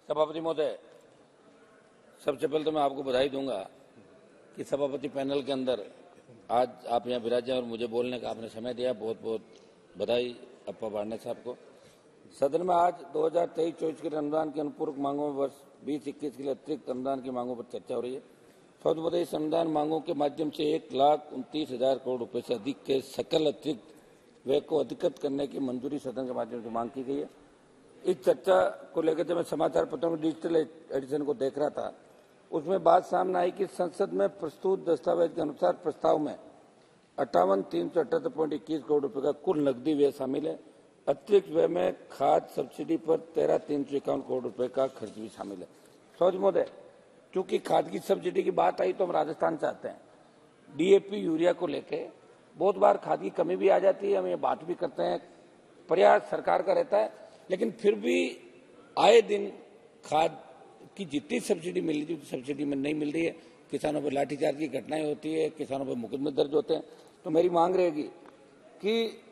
सभापति महोदय, सबसे पहले तो मैं आपको बधाई दूंगा कि सभापति पैनल के अंदर आज आप यहाँ विराजे और मुझे बोलने का आपने समय दिया। बहुत बहुत बधाई अप्पा बारने साहब को। सदन में आज 2023-24 के अनुदान की अनुपूरक मांगों में वर्ष 2021 के लिए अतिरिक्त अनुदान की मांगों पर चर्चा हो रही है। सभापति महोदय, इस अनुदान मांगों के माध्यम से 1,29,000 करोड़ रुपए से अधिक के सकल अतिरिक्त व्यय को अधिकृत करने की मंजूरी सदन के माध्यम से मांग की गई है। इस चर्चा को लेकर जब मैं समाचार पत्रों में डिजिटल एडिशन को देख रहा था, उसमें बात सामने आई कि संसद में प्रस्तुत दस्तावेज के अनुसार प्रस्ताव में 58,378.21 करोड़ रुपए का कुल नकदी व्यय शामिल है। अतिरिक्त व्यय में खाद सब्सिडी पर 13,351 करोड़ रुपए का खर्च भी शामिल है। सभापति महोदय, चूंकि खाद की सब्सिडी की बात आई तो हम राजस्थान चाहते हैं। डीएपी यूरिया को लेके बहुत बार खाद की कमी भी आ जाती है, हम ये बात भी करते हैं, प्रयास सरकार का रहता है, लेकिन फिर भी आए दिन खाद की जितनी सब्सिडी मिल रही थी सब्सिडी में नहीं मिल रही है। किसानों पर लाठीचार्ज की घटनाएं होती है, किसानों पर मुकदमे दर्ज होते हैं। तो मेरी मांग रहेगी कि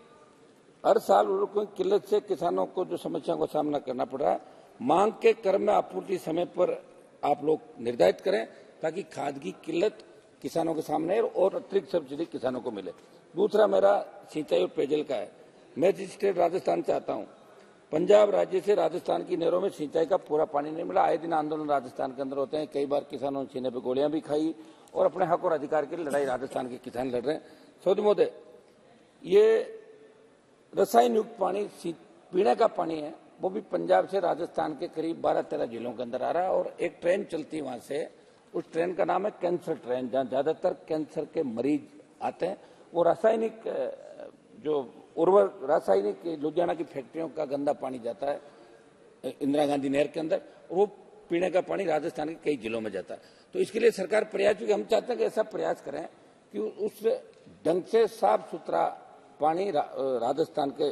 हर साल उर्वरकों की किल्लत से किसानों को जो समस्याओं का सामना करना पड़ रहा है, मांग के क्रम में आपूर्ति समय पर आप लोग निर्धारित करें ताकि खाद की किल्लत किसानों के सामने और अतिरिक्त सब्सिडी किसानों को मिले। दूसरा मेरा सिंचाई और पेयजल का है। मैं जिस स्टेट राजस्थान चाहता हूँ, पंजाब राज्य से राजस्थान की नहरों में सिंचाई का पूरा पानी नहीं मिला। आए दिन आंदोलन राजस्थान के अंदर होते हैं, कई बार किसानों ने सीने पर गोलियां भी खाई और अपने हक और अधिकार के लिए लड़ाई राजस्थान के किसान लड़ रहे हैं। सभापति महोदय, ये रसायन युक्त पानी पीने का पानी है, वो भी पंजाब से राजस्थान के करीब 12-13 जिलों के अंदर आ रहा है और एक ट्रेन चलती है वहां से। उस ट्रेन का नाम है कैंसर ट्रेन, जहां ज्यादातर कैंसर के मरीज आते हैं। वो रासायनिक जो उर्वरक रासायनिक लुधियाना की फैक्ट्रियों का गंदा पानी जाता है इंदिरा गांधी नहर के अंदर, वो पीने का पानी राजस्थान के कई जिलों में जाता है। तो इसके लिए सरकार प्रयास, क्योंकि हम चाहते हैं कि ऐसा प्रयास करें कि उस ढंग से साफ सुथरा पानी राजस्थान के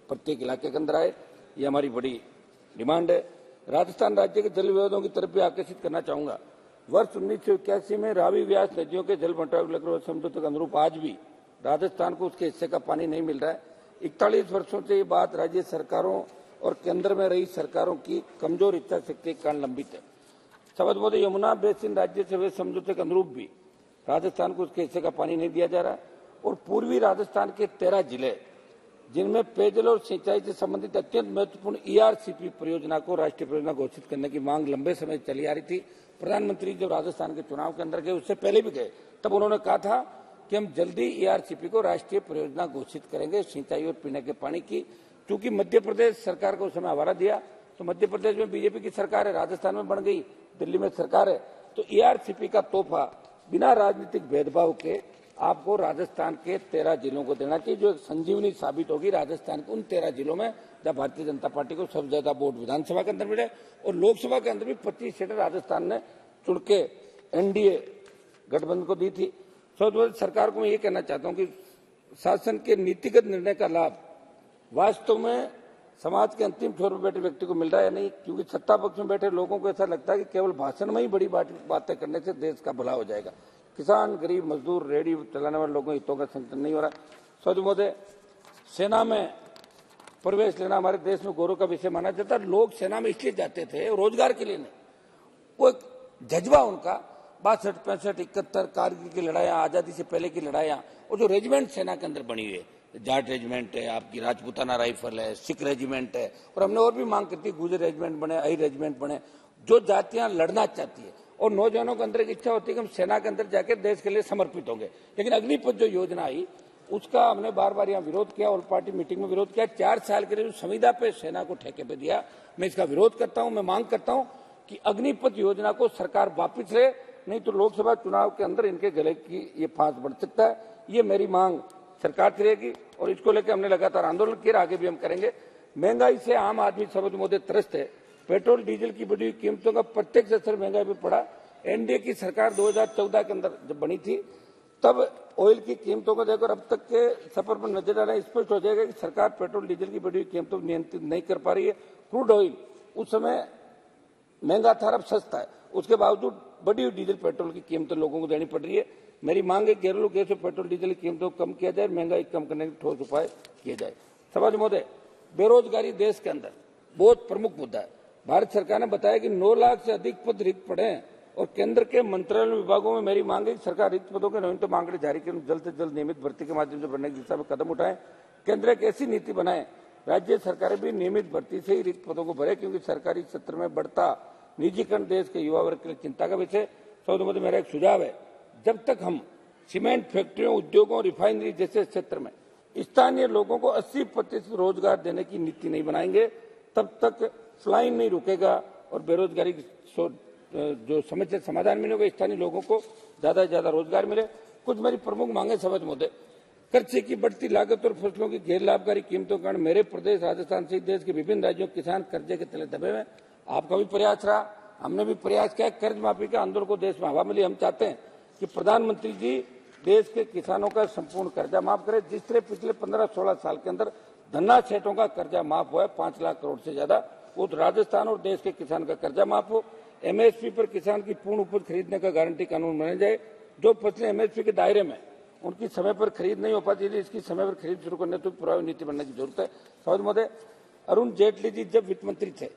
प्रत्येक इलाके के अंदर आए। ये हमारी बड़ी डिमांड है। राजस्थान राज्य के जल विवादों की तरफ भी आकर्षित करना चाहूंगा। वर्ष 1981 में रावी व्यास नदियों के जल बंटवारे लेकर समझौते के अनुरूप आज भी राजस्थान को उसके हिस्से का पानी नहीं मिल रहा है। 41 वर्षों से ये बात राज्य सरकारों और केंद्र में रही सरकारों की कमजोर इच्छा शक्ति के कारण लंबित है। सभापति महोदय, यमुना बेसिन राज्य से हुए समझौते के अनुरूप भी राजस्थान को उसके हिस्से का पानी नहीं दिया जा रहा और पूर्वी राजस्थान के 13 जिले जिनमें पेयजल और सिंचाई से संबंधित अत्यंत महत्वपूर्ण ईआरसीपी परियोजना को राष्ट्रीय परियोजना घोषित करने की मांग लंबे समय चली आ रही थी। प्रधानमंत्री जब राजस्थान के चुनाव के अंदर गए, उससे पहले भी गए, तब उन्होंने कहा था कि हम जल्दी ईआरसीपी को राष्ट्रीय परियोजना घोषित करेंगे सिंचाई और पीने के पानी की। क्योंकि मध्य प्रदेश सरकार को उस समय हवाला दिया, तो मध्य प्रदेश में बीजेपी की सरकार है, राजस्थान में बन गई, दिल्ली में सरकार है, तो ईआरसीपी का तोहफा बिना राजनीतिक भेदभाव के आपको राजस्थान के 13 जिलों को देना चाहिए, जो एक संजीवनी साबित होगी राजस्थान के उन 13 जिलों में जहाँ भारतीय जनता पार्टी को सबसे ज्यादा वोट विधानसभा के अंदर मिले और लोकसभा के अंदर भी 25 सीटें राजस्थान ने चुन के एनडीए गठबंधन को दी थी। सरकार को मैं ये कहना चाहता हूँ कि शासन के नीतिगत निर्णय का लाभ वास्तव में समाज के अंतिम छोर पर बैठे व्यक्ति को मिल रहा है या नहीं, क्योंकि सत्ता पक्ष में बैठे लोगों को ऐसा लगता है कि केवल भाषण में ही बड़ी बातें करने से देश का भला हो जाएगा। किसान, गरीब, मजदूर, रेहड़ी चलाने वाले लोगों के हितों का संरक्षण नहीं हो रहा। सभापति महोदय, सेना में प्रवेश लेना हमारे देश में गौरव का विषय माना जाता है। लोग सेना में इसलिए जाते थे रोजगार के लिए नहीं, वो एक जज्बा उनका 62, 65, 71 कारगिल की लड़ाइयां, आजादी से पहले की लड़ाइयां, और जो रेजिमेंट सेना के अंदर बनी हुई है, जाट रेजिमेंट है, आपकी राजपूताना राइफल है, सिख रेजिमेंट है, और हमने और भी मांग करती है गुजर रेजिमेंट बने, आई रेजिमेंट बने। जो जातियां लड़ना चाहती है और नौजवानों के अंदर एक इच्छा होती है कि हम सेना के अंदर जाकर देश के लिए समर्पित होंगे, लेकिन अग्निपथ जो योजना आई उसका हमने बार बार यहाँ विरोध किया, ऑल पार्टी मीटिंग में विरोध किया। 4 साल के लिए संविदा पे सेना को ठेके पे दिया। मैं इसका विरोध करता हूँ। मैं मांग करता हूँ कि अग्निपथ योजना को सरकार वापिस ले, नहीं तो लोकसभा चुनाव के अंदर इनके गले की ये फांस बढ़ सकता है। ये मेरी मांग सरकार से रहेगी और इसको लेकर हमने लगातार आंदोलन किया, आगे भी हम करेंगे। महंगाई से आम आदमी सभापति महोदय त्रस्त है। पेट्रोल डीजल की बढ़ी हुई कीमतों का प्रत्यक्ष असर महंगाई पर पड़ा। एनडीए की सरकार 2014 के अंदर जब बनी थी, तब ऑयल की कीमतों को देखकर अब तक के सफर पर नजर डालना स्पष्ट हो जाएगा कि सरकार पेट्रोल डीजल की बढ़ी हुई कीमतों को नियंत्रित नहीं कर पा रही है। क्रूड ऑयल उस समय महंगा था, अब सस्ता है, उसके बावजूद बढ़ी हुई डीजल पेट्रोल की कीमतें लोगों को देनी पड़ रही है। मेरी मांग है घरेलू गैस और पेट्रोल डीजल की कीमतों को कम किया जाए, महंगाई कम करने के ठोस उपाय किए जाए। सभापति महोदय, बेरोजगारी देश के अंदर बहुत प्रमुख मुद्दा है। भारत सरकार ने बताया कि 9 लाख से अधिक पद रिक्त पड़े हैं और केंद्र के मंत्रालय विभागों में मेरी मांग है कि सरकार रिक्त पदों के नवीनतम आंकड़े जारी कर जल्द से जल्द नियमित भर्ती के माध्यम से भरने की दिशा में कदम उठाएं। केंद्र एक ऐसी नीति बनाए राज्य सरकारें भी नियमित भर्ती से ही रिक्त पदों को भरे, क्योंकि सरकारी क्षेत्र में बढ़ता निजीकरण देश के युवा वर्ग के लिए चिंता का विषय। सर्वोदय मेरा एक सुझाव है, जब तक हम सीमेंट फैक्ट्रियों, उद्योगों, रिफाइनरी जैसे क्षेत्र में स्थानीय लोगों को 80% रोजगार देने की नीति नहीं बनाएंगे, तब तक फ्लाइन नहीं रुकेगा और बेरोजगारी जो समस्या समाधान नहीं होगा। स्थानीय लोगों को ज्यादा से ज्यादा रोजगार मिले। कुछ मेरी प्रमुख मांगे सभापति महोदय, कर्जे की बढ़ती लागत और फसलों की गैर लाभकारी कीमतों के कारण मेरे प्रदेश राजस्थान सहित देश के विभिन्न राज्यों के किसान कर्जे के तले दबे हुए। आपका भी प्रयास रहा, हमने भी प्रयास किया, कर्ज माफी के आंदोलन को देश में हवा मिली। हम चाहते हैं कि प्रधानमंत्री जी देश के किसानों का संपूर्ण कर्जा माफ करें। जिस तरह पिछले 15-16 साल के अंदर धन्ना सेठों का कर्जा माफ हुआ है 5 लाख करोड़ से ज्यादा, वो राजस्थान और देश के किसान का कर्जा माफ हो। एमएसपी पर किसान की पूर्ण उपज खरीदने का गारंटी कानून बनाया जाए। जो फसलें एमएसपी के दायरे में उनकी समय पर खरीद नहीं हो पाती, इसकी समय पर खरीद शुरू करने तो प्रभावी नीति बनने की जरूरत है। सभापति महोदय, अरुण जेटली जी जब वित्त मंत्री थे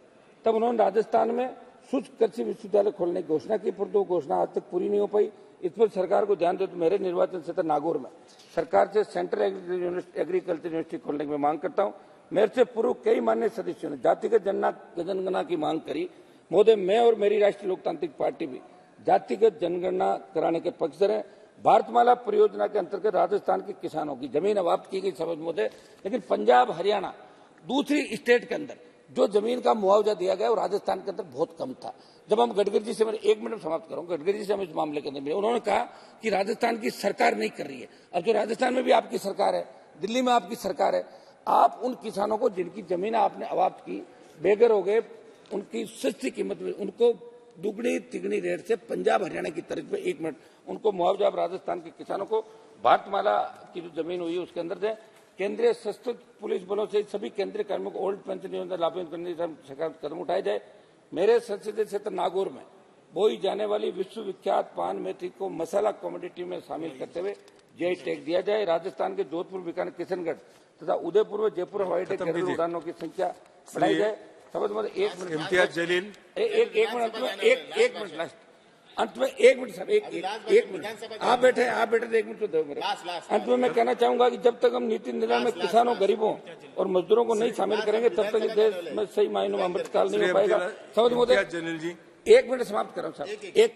तब उन्होंने राजस्थान में शुष्क कृषि विश्वविद्यालय खोलने की घोषणा की, पर तो घोषणा आज तक पूरी नहीं हो पाई। इस पर सरकार को ध्यान दे। तो मेरे निर्वाचन क्षेत्र नागौर में सरकार से सेंट्रल एग्रीकल्चर यूनिवर्सिटी खोलने की मैं मांग करता हूं। मेरे से पूर्व कई मान्य सदस्यों ने जातिगत जनगणना की मांग करी। महोदय, मैं और मेरी राष्ट्रीय लोकतांत्रिक पार्टी भी जातिगत जनगणना कराने के पक्षधर हैं। भारतमाला परियोजना के अंतर्गत राजस्थान के किसानों की जमीन अवाप्त की गई सभापति महोदय, लेकिन पंजाब, हरियाणा, दूसरी स्टेट के अंदर जो जमीन का मुआवजा दिया गया वो राजस्थान के अंदर बहुत कम था। जब हम गडकरी जी से, मेरे 1 मिनट समाप्त करूं, गडकरी जी से हम इस मामले के अंदर मिले, उन्होंने कहा कि राजस्थान की सरकार नहीं कर रही है। अब जो राजस्थान में भी आपकी सरकार है, दिल्ली में आपकी सरकार है, आप उन किसानों को जिनकी जमीन आपने अवाप्त की, बेघर हो गए, उनकी सस्ती कीमत में उनको दुगनी तिगनी रेट से पंजाब हरियाणा की तर्ज पे 1 मिनट उनको मुआवजा राजस्थान के किसानों को भारतमाला की जो जमीन हुई है उसके अंदर दे। केंद्रीय सशस्त्र पुलिस बलों से सभी केंद्रीय कर्मियों को ओल्ड पेंशन योजना लागू करने की सरकार कदम उठाए जाए। मेरे संसदीय क्षेत्र नागौर में बोई जाने वाली विश्व विख्यात पान मेथी को मसाला कमोडिटी में शामिल करते हुए जीआई टैग दिया जाए। राजस्थान के जोधपुर, बीकानेर, किशनगढ़ तथा उदयपुर व जयपुर हवाई अड्डे घरेलू उड़ानों की संख्या बढ़ाई जाए। समझ मतलब 1 मिनट इम्तियाज जलील, एक मिनट लास्ट, अंत में 1 मिनट साहब, एक मिनट आप बैठे 1 मिनट तो दो मेरे। अंत में मैं कहना चाहूंगा कि जब तक हम नीति निर्माण में किसानों, गरीबों और मजदूरों को नहीं शामिल करेंगे तब तक देश में सही मायनों में अमृतकाल नहीं हो पाएगा। समझ महोदय, 1 मिनट समाप्त कर रहा हूँ साहब, एक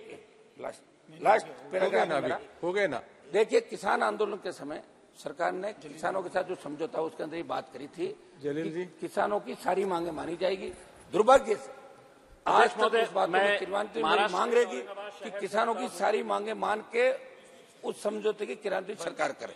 लास्ट पैराग्राफ हो गए ना। देखिए, किसान आंदोलन के समय सरकार ने किसानों के साथ जो समझौता उसके अंदर ये बात करी थी कि किसानों की सारी मांगे मानी जाएगी। दुर्भाग्य से आज तक इस बात में मांग रहेगी कि किसानों की सारी मांगे मान के उस समझौते की क्रांति सरकार करे।